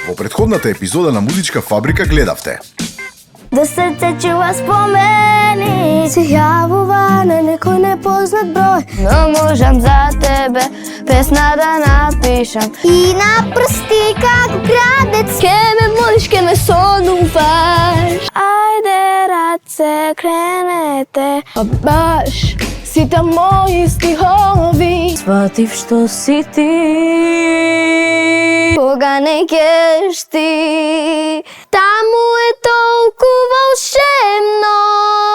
Во претходната епизода на Музичка фабрика гледавте. Да срце чува спомени се јавува на некој непознат број. Но можам за тебе песна да напишам и на прсти како градец ке ме молиш, ке ме сонуваш. Ајде раце кренете, а баш сите мои стихови сватив што си ти. Кога не кеш ти, таму е толку волшебно.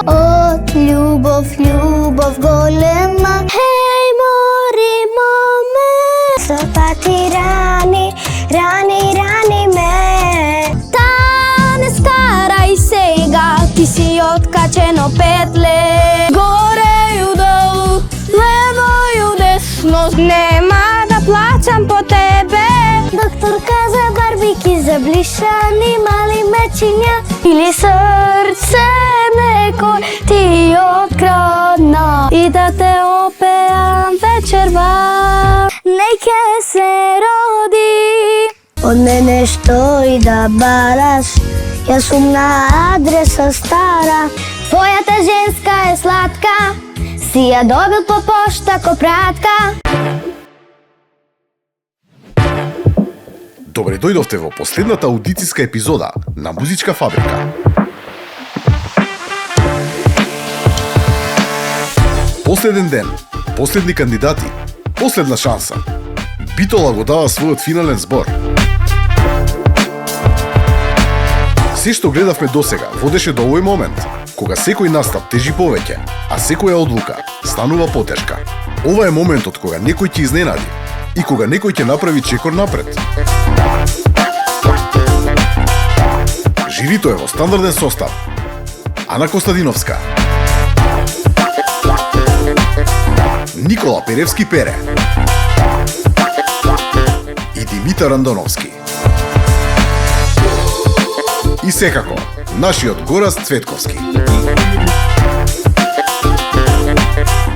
Од љубов, љубов голема. Хеј, мори моме, сопати рани, рани, рани ме. Та не скарај сега, ти си откачено петле. Горе и долу, лево и десно, нема да плачам по тебе. Докторка за барбики, за блишани мали мечиња или срце некој ти открадна и да те опеам вечерва. Неќе се роди од мене што и да бараш, јас сум на адреса стара. Твојата женска е сладка, си ја добил по пошта ко пратка. Добре дојдовте во последната аудицијска епизода на Музичка фабрика. Последен ден, последни кандидати, последна шанса. Битола го дава својот финален збор. Се што гледавме досега водеше до овој момент, кога секој настап тежи повеќе, а секоја одлука станува потешка. Ова е моментот кога некој ќе изненади и кога некој ќе направи чекор напред. Жирито е во стандарден состав: Ана Костадиновска, Никола Перевски Пере и Димитар Андоновски. И секако, нашиот Гораст Цветковски.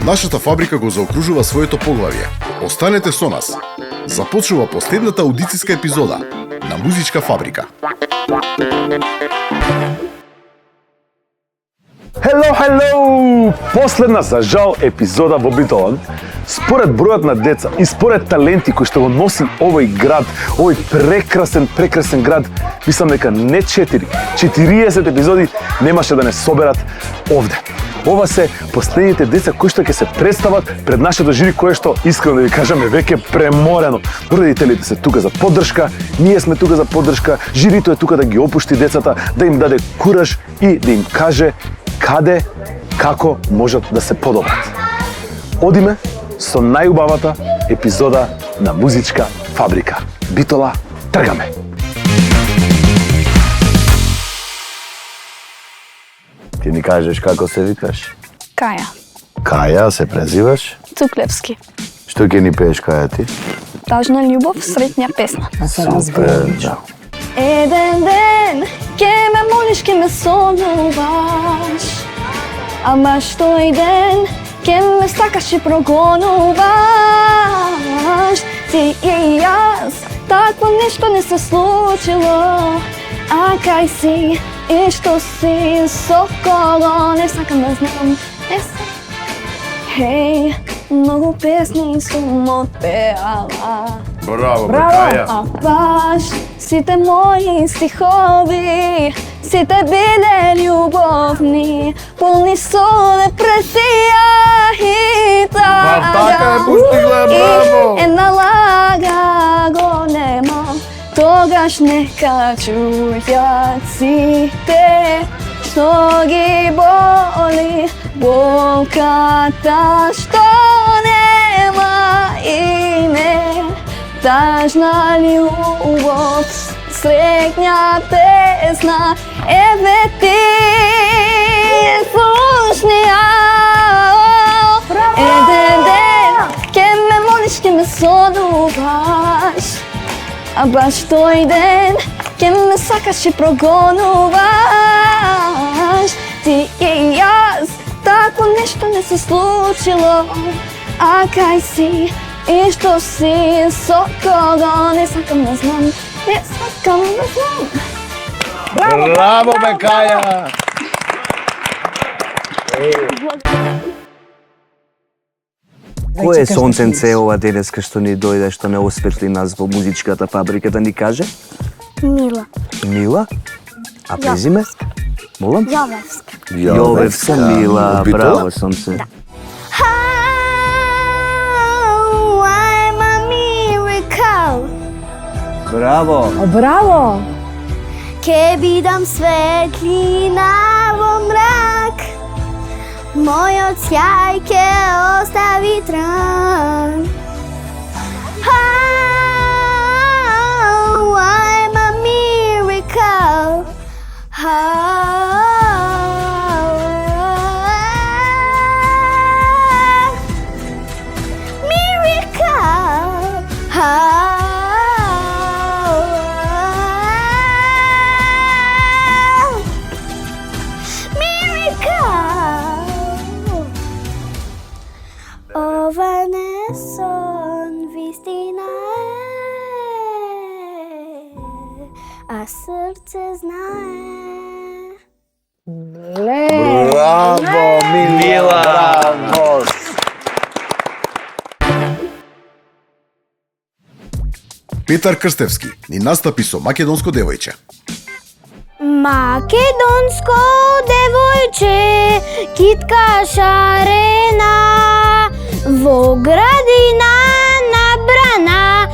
Нашата фабрика го заокружува своето поглавје. Останете со нас. Започнува последната аудицијска епизода на Музичка фабрика. Hello! Последна, за жал, епизода во Битола. Според бројот на деца и според таленти кои што го носи овој град, овој прекрасен град, мислам дека не 40 епизоди немаше да не соберат овде. Ова се последните деца кои што ќе се представат пред нашето жири, кое што, искрено да ви кажам, е веќе преморено. Родителите се тука за поддршка, ние сме тука за поддршка, жирито е тука да ги опушти децата, да им даде кураж и да им каже каде, како можат да се подобрат. Одиме со најубавата епизода на Музичка фабрика. Битола, тргаме! Ти ни кажеш како се викаш? Каја. Каја се презиваш? Цуклевски. Што ќе ни пееш, Каја, ти? Тажна љубов, сретња песна. Супер, да. Еден ден ке ме молиш, ке ме сонуваш, ама тој ден ке ме сакаш и прогонуваш. Ти и јас, такво нешто не се случило, а кај си и што си со кого, не сакам да знам, не сакам. Хеј, многу песни сум отпеала. Браво, Каја! А баш сите мои стихови, сите биле љубовни, полни со депресија и тага. Така е постигла, браво! И една лага голема, тогаш нека чујат сите што ги боли, болката што нема име. Тажна љубов, сретња песна, еве ти слушни ја. Еден ден ке ме молиш, ке ме сонуваш, а баш тој ден ке ме сакаш и прогонуваш. Ти и јас, такво нешто не се случило, а кај си и што си, со кого, не сакам да знам, не сакам да знам. Браво, бе, Каја! Кој е сонценце ова денеска што ни дојде, што не осветли нас во музичката фабрика, да ни каже? Мила. Мила? А презиме? Молам? Јовевска. Јовевска Мила, браво сонце. Oh, I'm a miracle. Браво. Браво! Ке бидам светлина во мрак, мојот сјај ке остави трак. Oh, I'm a miracle. Ова не сон, вистина е, а срце знае. Браво, Мила! Браво! Петар Крстевски ни настапи со Македонско девојче. Македонско девојче, китка шарена, во градина набрана,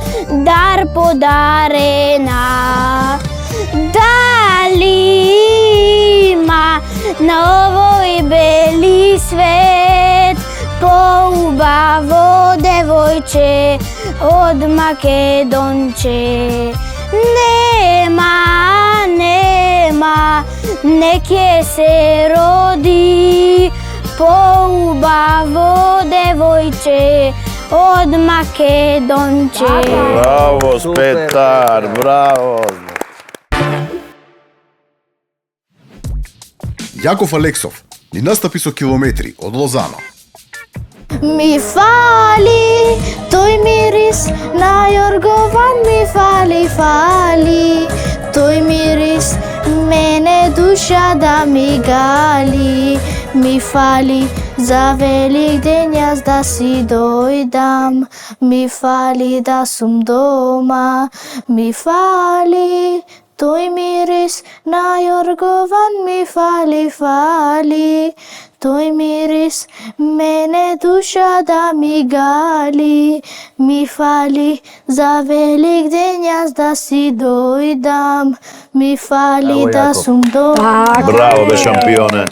дар подарена. Дали има на овој бели свет поубаво девојче од Македонче? Нема, нема, не ке се роди поубаво девојче од Македонче. Браво, Петар, браво! Јаков Алексов ни настапи со Километри од Лозано. Ми фали тој мирис на јоргован, ми фали, фали тој мирис, мене душа да ми гали. Ми фали за велик ден јас да си дојдам, ми фали да сум дома, ми фали тој мирис на јоргован, ми фали, фали тој мирис, мене душа да ми гали. Ми фали за велик ден јас да си дојдам, ми фали да сум дома. Браво, бе, шампионе!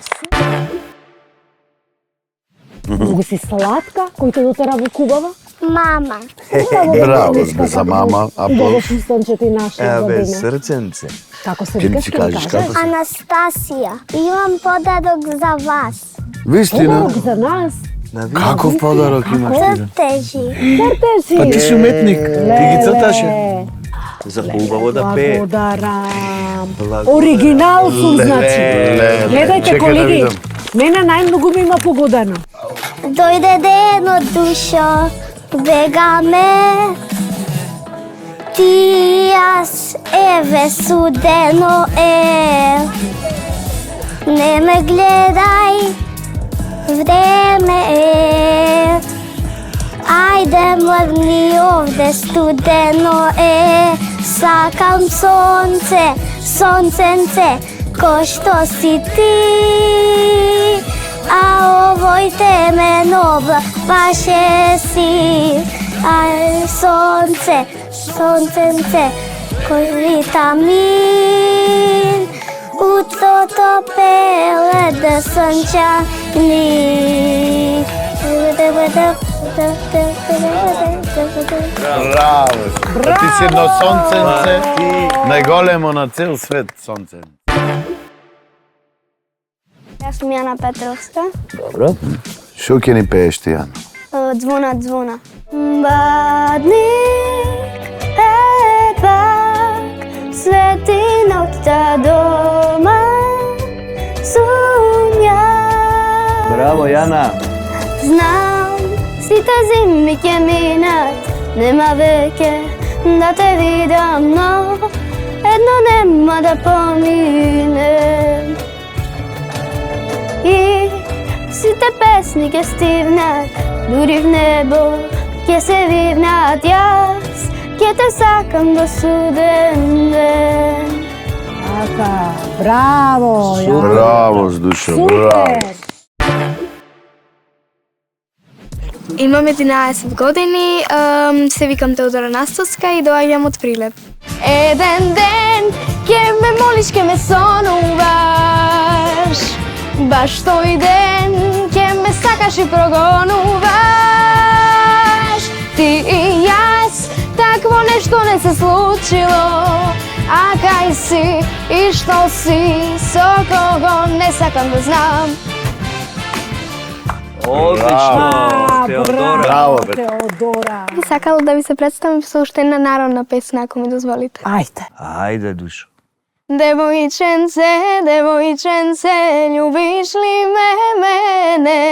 Многу си сладка, кој те дотера во Кубава? Мама. Браво, бе, за мама, И да аплауз. го сонче ти наша Еве, година. срценце. Како се Ти викаш, си ке ми кажеш како се? Анастасија, имам подарок за вас. Вистина? Подарок за нас. Каков подарок имаш ти? Цртежи. Цртежи. Па ти си уметник, ти ги црташе. Леле, За поубаво да пее. Благодарам. Оригинал сум, значи. Гледајте, Чекај да колеги, видам. мене најмногу ми има погодено. Дојде ден од душо, бегаме. Ти јас, еве судено е. Не ме гледај, време е. Ајде мрдни овде, студено е. Сакам сонце, сонценце, кој што си ти. А овој темен облак паше си. Ај сонце, сонценце, кој витамин. Утрото пеле да сончани. Браво! Ти си едно сонценце, најголемо на цел свет сонце. Јас сум Јана Петровска. Добро. Шо ќе ни пееш ти, Јана? Звона, звона. Бадник е пак, свети ноќта дома, сум ја. Браво, Јана. Знам, Сите зими ќе минат, нема веќе да те видам, но едно нема да помине. И сите песни ќе стивнат, дури в небо ќе се вивнат. Јас ќе те сакам до суден ден. Така, браво! Браво, Здушо, браво. Имам 11 години, се викам Теодора Настоска и доаѓам од Прилеп. Еден ден ќе ме молиш, ќе ме сонуваш, баш тој ден ќе ме сакаш и прогонуваш. Ти и јас, такво нешто не се случило, а кај си и што си, со кого не сакам да знам. Одлично, Теодора. Браво, бе. Теодора. Би сакала да ви се представам со уште една народна песна, ако ми дозволите. Ајде. Ајде, Душо. Девојченце, девојченце, љубиш ли ме мене?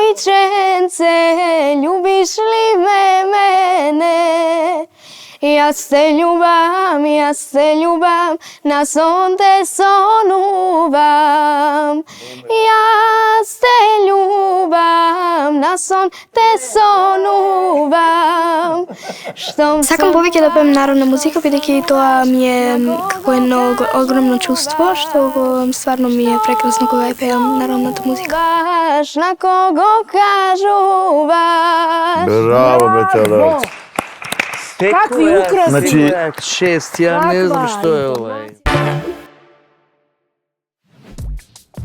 Девојченце, љубиш ли ме мене? Јас те љубам, на сон те сонувам. Јас те љубам, на сон те сонувам. Сакам повеќе да пеем народна музика, бидејќи тоа ми е како едно огромно чувство, што стварно ми е прекрасно кога ја пеам народната музика. На кого кажуваш? Браво, бе, Теодора. Какви украси. Значи, 6, ја не знам што е ова.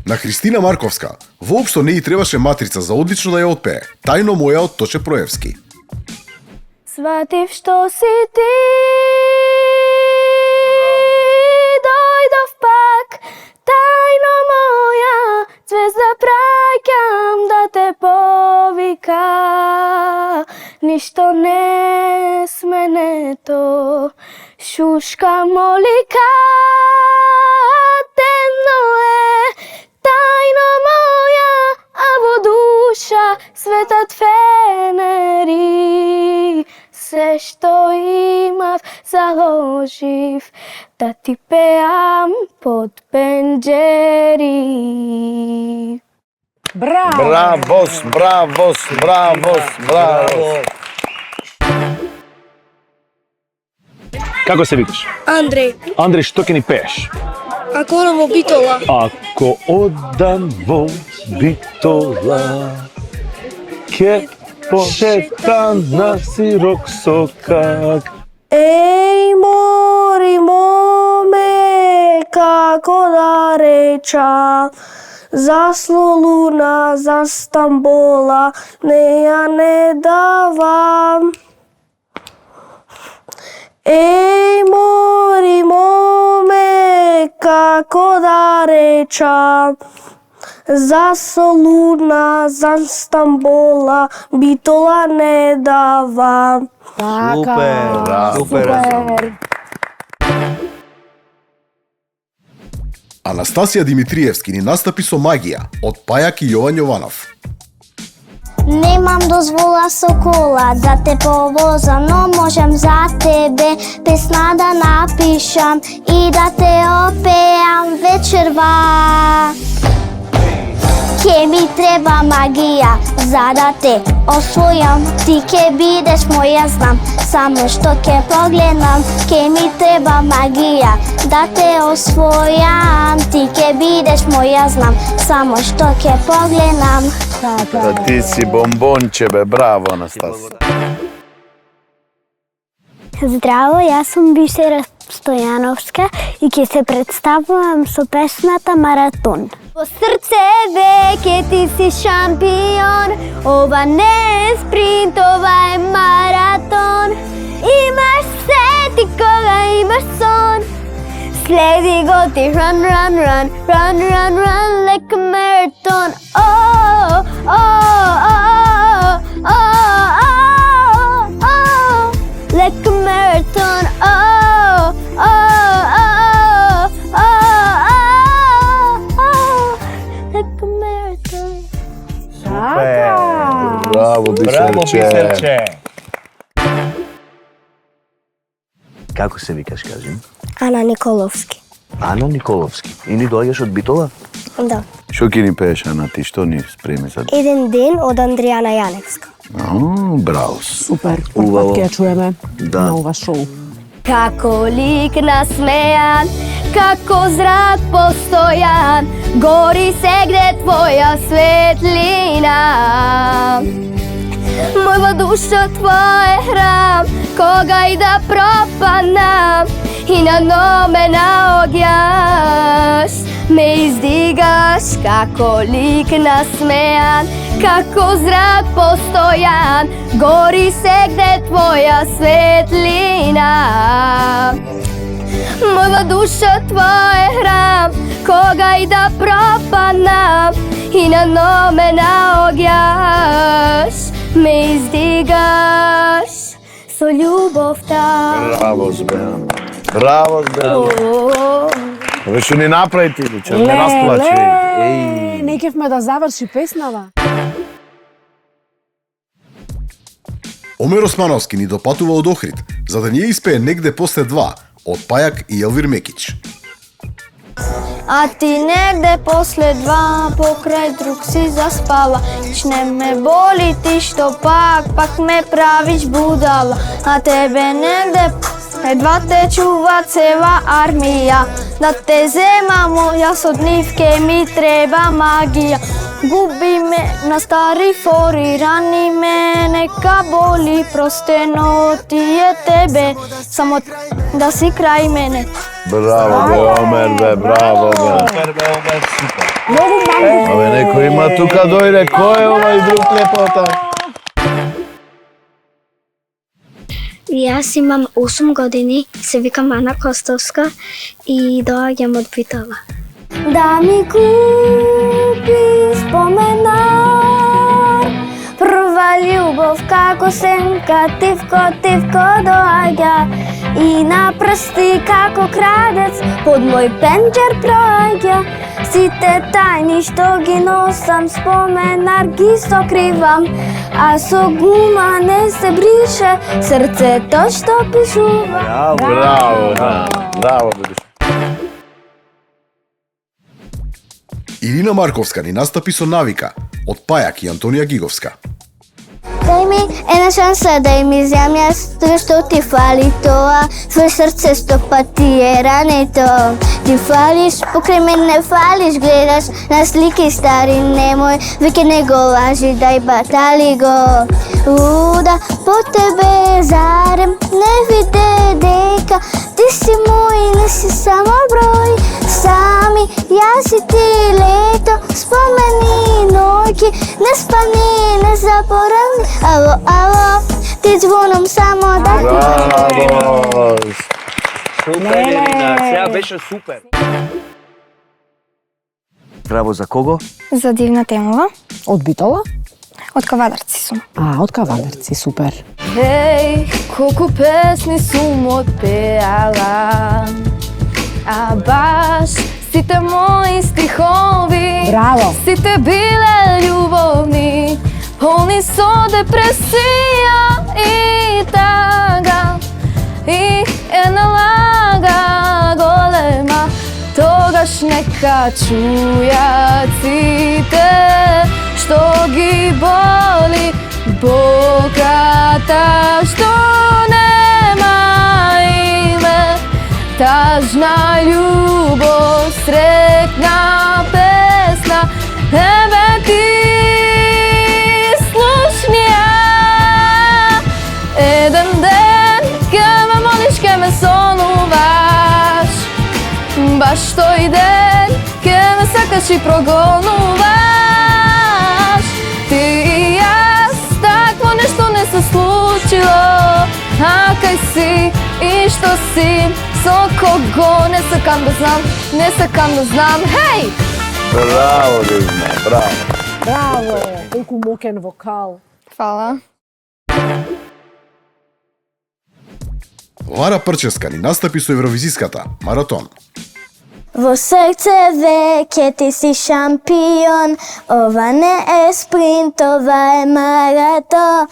На Христина Марковска воопшто не ѝ требаше матрица за одлично да ја отпее. Тајно моја од Тоше Проевски. Сватив што си ти, дојдов пак, тајно моја, звезда праќам да те повика. Ништо не сменето, шушка молика, темно е, тајно моја, а во душа светат фенери. Се што имав заложив да ти пеам под пенџери. Браво! бравос, бравос, бравос, бравос. Како се викаш? Андреј, Андреј, што ќе ни пееш? ако одам во Битола, Ако одам во Битола, ќе пошетам на сирок сокак. Еј, мори, моме, како да речам, засло луна за Стамбола, неја не давам. Еј, мори, моме, како да речам, засло луна за Стамбола, Битола не давам. Супер, супер. Анастасија Димитриевски ни настапи со Магија од Пајак и Јован Јованов. Немам дозвола со кола да те повозам, но можам за тебе песна да напишам и да те опеам вечерва. Ке ми треба магија за да те освојам, ти ке бидеш моја, знам, само што ке погледнам. Ке ми треба магија да те освојам, ти ке бидеш моја, знам, само што ке погледнам. Да ти си бомбонче, бе, браво, Анастасија. Здраво, јас сум Бисера Стојановска и ќе се представувам со песната Маратон. Во срце веќе ти си шампион, ова не е спринт, ова е маратон. Имаш се ти кога имаш сон, следи го ти run, run, run, run, run, run like a marathon. Oh, oh, oh, oh, oh, oh, like a marathon. Oh, oh, oh, oh, oh, oh, like a marathon. Браво, Бисерче. Како се викаш, кажи? Ана Николовски. Ана Николовски. И ни доаѓаш од Битола? Да. Што ќе ни пееш, Ана, ти што ни спреми за... Еден ден од Андријана Јаневска. Браво. Супер, Убаво. ќе ја чуеме Да. на ова шоу. Како лик насмејан, како зрак постојан, гори сегде твоја светлина. Моја душа твој храм, кога и да пропаднам, и на дно ме наоѓаш, ме издигаш како лик насмејан, како зрак постојан, гори сегде твоја светлина. Моја душа твој храм, кога и да пропаднам, и на дно ме наоѓаш, ме издигаш со љубовта. Браво, Збеан. Браво, Збеан. Ве што ни направи ти, че ме расплачи. Не кефме да заврши песнава. Омер Османовски ни допатува од Охрид, за да ни ја испее Негде после 2 од Пајак и Елвир Мекич. А ти негде после 2 покрај друг си заспала. Не ме боли ти што пак ме правиш будала. А тебе негде едва те чува цела армија. Да те земамо, јас од нив ке ми треба магија. Губи ме на стари фори, рани ме, нека боли простено тие тебе, само да си крај мене. Браво, бе, Омер, бе, браво, бе. Абе, некој има тука дојде, кој е овај друг лепота? Јас имам 8 години, се викам Ана Костовска и доаѓам од Битола. Да ми купи споменар, прва љубов како сенка, тивко доаѓа и на прсти како крадец под мој пенџер проаѓа. Сите тајни што ги носам, споменар ги сокривам, а со гума не се брише срцето што пишува. Браво, браво, бе. Ирина Марковска ни настапи со Навика од Пајак и Антонија Гиговска. Дај ми една шанса да им изјам јас тоа што ти фали тоа. Твој срце 100 пати е рането. Ти фалиш, покрај мене фалиш, гледаш на слики стари, немој, веќе не го лажи, дај батали го. Луда по тебе зарем, не виде дека ти си мој, не си само број. Сами, јас и ти лето, спомени ноќи, не спани, не заборавни. Ало, ало, ти звонам само да ти Браво! Супер, Ирина, сега беше супер. Браво за кого? За дивна темова. Од Битола? Од Кавадарци сум. Од Кавадарци, супер. Еј, колку песни сум отпеала, а баш сите мои стихови, Браво. сите биле љубовни, полни со депресија и тага, и една лага голема. Тогаш нека чујат сите што ги боли боката што нема име. Тажна љубов, сретна песна, ебе ти слушни ја. Еден ден ке ме молиш, ке ме сонуваш, баш тој ден ке ме сакаш и прогонуваш. Ти и јас, такво нешто не се случило, а кај си и што си, со кого не сакам да знам, не сакам да знам, хеј! Браво, Ирина, браво. Браво, колку мокен вокал. Фала. Вара Прческа ни настапи со Евровизиската Маратон. Во срце веќе ти си шампион, ова не е спринт, ова е маратон.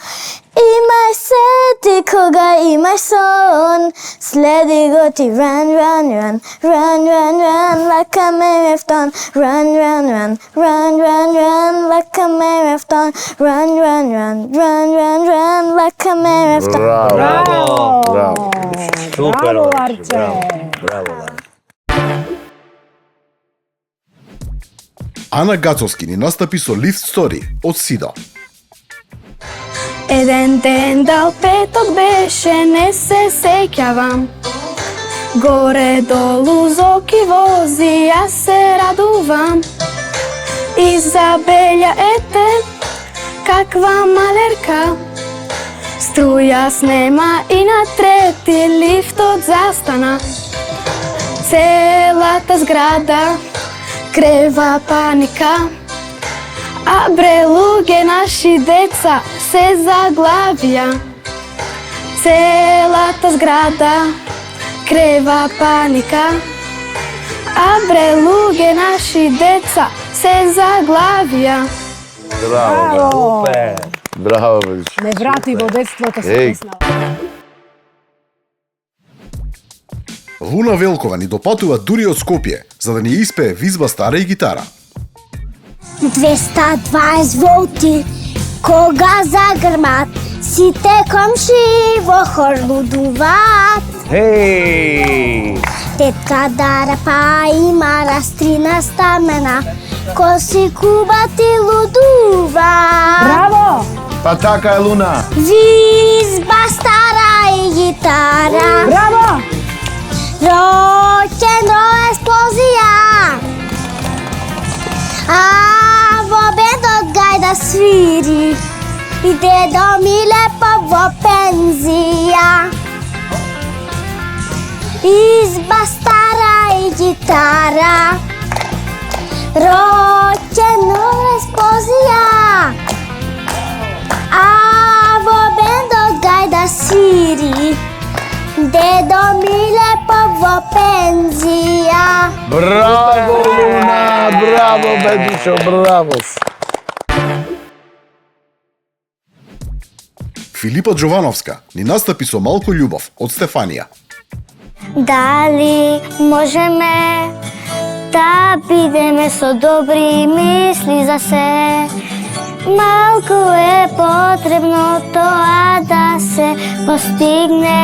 Имај се ти кога имај сон, следи го ти run, run, run, run, run, run, like a marathon. Run, run, run, run, run, run, like a marathon. Run, run, run, run, run, run, like a marathon. Браво! Браво! Супер, Арче. Браво, Лана. Ана Гацовски ни настапи со Lift Story од Сидо. Еден ден дал петок беше, не се сеќавам. Горе долу зоки вози, јас се радувам. Изабелја ете, каква малерка. Струја снема и на трети лифтот застана. Целата зграда крева паника. А бре луѓе наши деца се заглавија. Целата зграда крева паника. А бре луѓе наши деца се заглавија. Браво! Браво, Величко. Не врати во детството со Еј. песна. Луна Велкова ни допатува дури од Скопје, за да ни испее визба стара и гитара. 220 волти, кога загрмат, сите комши во хор лудуваат. Хеј! Тетка Дара па има растрина стамена, коси кубати лудува. Браво! Па така е, Луна. Визба стара и гитара, Браво! рок-н-рол експлозија. А во бендот гајда свири, и дедо Миле во пензија. Изба стара и гитара, рок-н-рол експлозија. А во бендот гајда свири, дедо Миле во пензија. Браво, Луна! Браво, Бедушо, браво! Филипа Джовановска ни настапи со Малку љубов од Стефанија. Дали можеме да бидеме со добри мисли за се? Малку е потребно тоа да се постигне.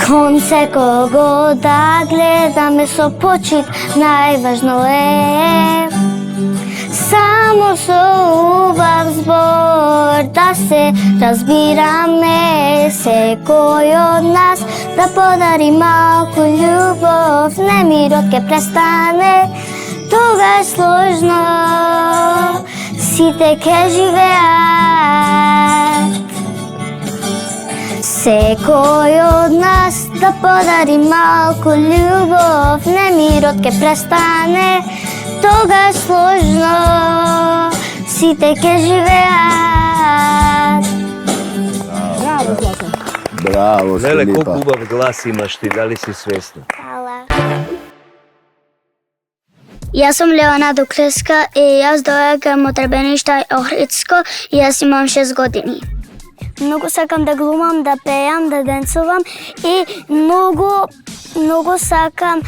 Кон секого да гледаме со почит, најважно е само со убав збор да се разбираме, секој од нас да подари малку љубов, немирот ке престане, тога е сложно, сите ке живеат. Секој од нас да подари малку љубов, немирот ке престане, тога е сложно, сите ке живеат. Браво, Златан. Браво, Леле, колку Филипа. убав глас имаш ти, дали си свесна? Јас сум Леонардо Креска и јас доаѓам од Ребеништа Охридско и јас имам 6 години. Многу сакам да глумам, да пеам, да денцувам и многу сакам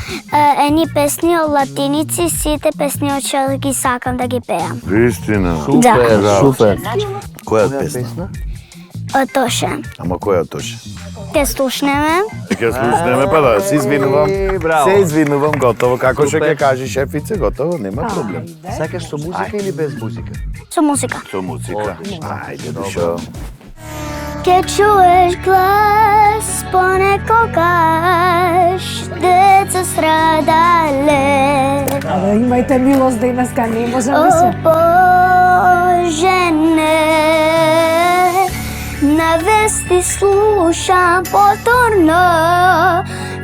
ени песни од латиници, сите песни од што ги сакам да ги пеам. Вистина. Да, Супер. Која песна? од Тоше. Ама која тоше? Ке слушнеме. Ќе слушнеме, па да, се извинувам. браво. Се извинувам, готово. Како што ќе кажи шефице, готово, нема проблем. Сакаш со музика или без музика? Со музика. Со музика. Ајде, душо. Ке чуеш глас понекогаш, деца страдале. Абе, имајте милост денеска, не можам да О се... Боже, не, на вести слушам повторно,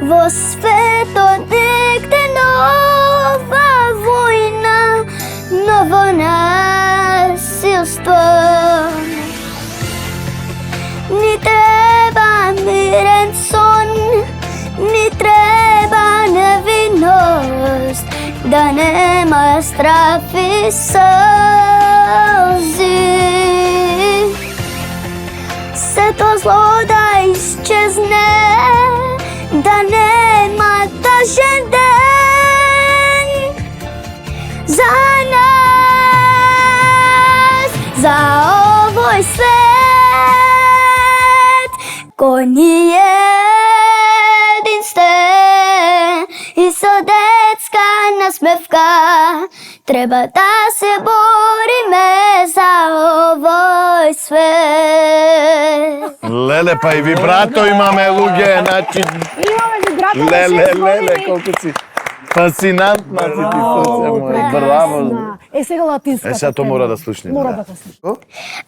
во светот дегде нова војна, ново насилство. Ни треба мирен сон, ни треба невино, страв и сълзи. Сето зло да изчезне, да нема тъжен ден за нас, за овој свет кој ни е единствен. И со детска насмевка треба да се бориме за овој свет. Леле, па и вибрато имаме, луѓе, значи... Имаме вибрато на Леле, колку си фасинантна си ти срце моје, браво. Сега латинската. Сега тоа мора да слушнеме. Мора да слушнеме.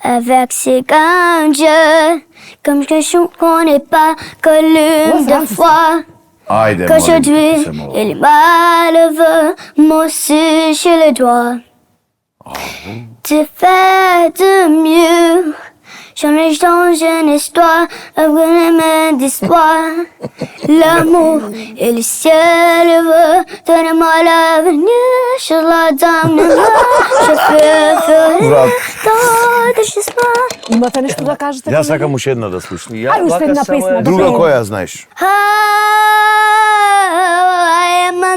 Avec ses grands yeux, comme je ne connais pas que l'une de fois. Ајде, Qu'aujourd'hui, молим те се, il est malheureux, moi aussi je le dois. Tu fais de mieux, jamais je dans une histoire, un grand d'histoire. L'amour et le ciel veut, donne-moi l'avenir, je la donne, je fais tout justement. Имате нешто да кажете? Јас сакам уште една да слушнам. Ајде уште една песна. Друга која знаеш? Oh, I am a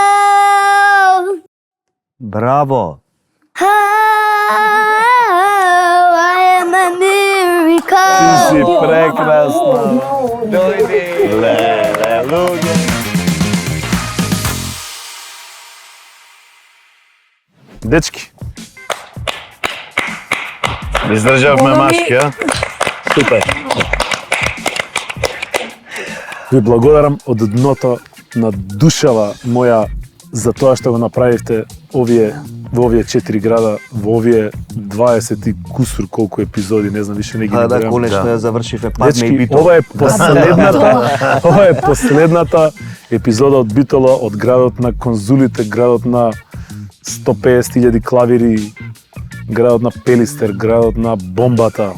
miracle. Браво! Oh, I am a miracle. Ти си прекрасна. Леле, луѓе. Дечки, Издржавме машки, а? Супер. ви благодарам од дното на душава моја за тоа што го направивте во овие 4 града, во овие 20 и кусур колку епизоди, не знам, више не ги Да, наберам. конечно ја завршивме падне и Дечки, бито. ова е последната епизода од Битола, од градот на конзулите, градот на 150.000 клавири, градот на Пелистер, градот на бомбата.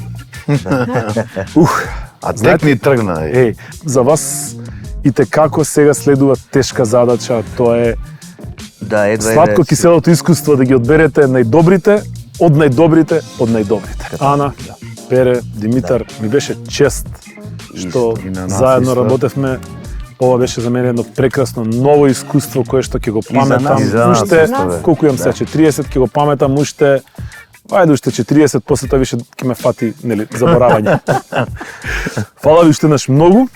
А тек ни тргна. За вас и те како сега следува тешка задача, тоа е Да, едва сладко киселото искуство да ги одберете најдобрите од најдобрите. Ана, Пере, Димитар, ми беше чест што И на нас заедно исто. работевме. Ова беше за мене едно прекрасно ново искуство кое што ќе го паметам И за нас уште исто, бе. колку имам сега 40, ќе го паметам уште ајде уште 40, после тоа више ќе ме фати, нели, заборавање. Фала ви уште наш многу.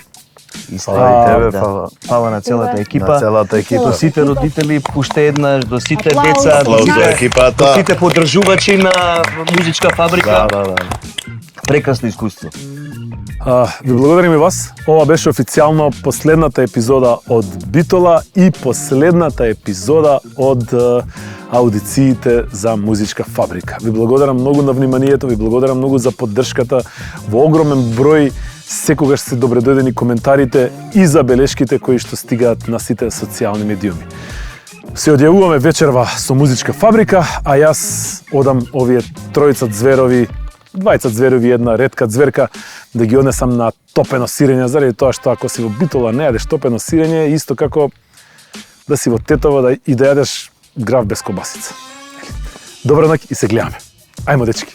Фала и тебе, Да. фала. Фала на целата екипа. На целата екипа. До сите родители, уште еднаш, до сите Аплауз. деца, Аплауз за до екипата. сите поддржувачи на музичка фабрика. Да. Прекрасно искуство. Ви благодарим и вас. Ова беше официјално последната епизода од Битола и последната епизода од аудициите за музичка фабрика. Ви благодарам многу на вниманието, ви благодарам многу за поддршката во огромен број. Секогаш се добредојдени коментарите и забелешките кои што стигаат на сите социјални медиуми. Се одјавуваме вечерва со музичка фабрика, а јас одам овие тројца зверови, двајца зверови и една ретка зверка да ги однесам на топено сирење, заради тоа што ако си во Битола не јадеш топено сирење, исто како да си во Тетово и да јадеш грав без кобасица. Добра ноќ и се гледаме. Ајмо, дечки.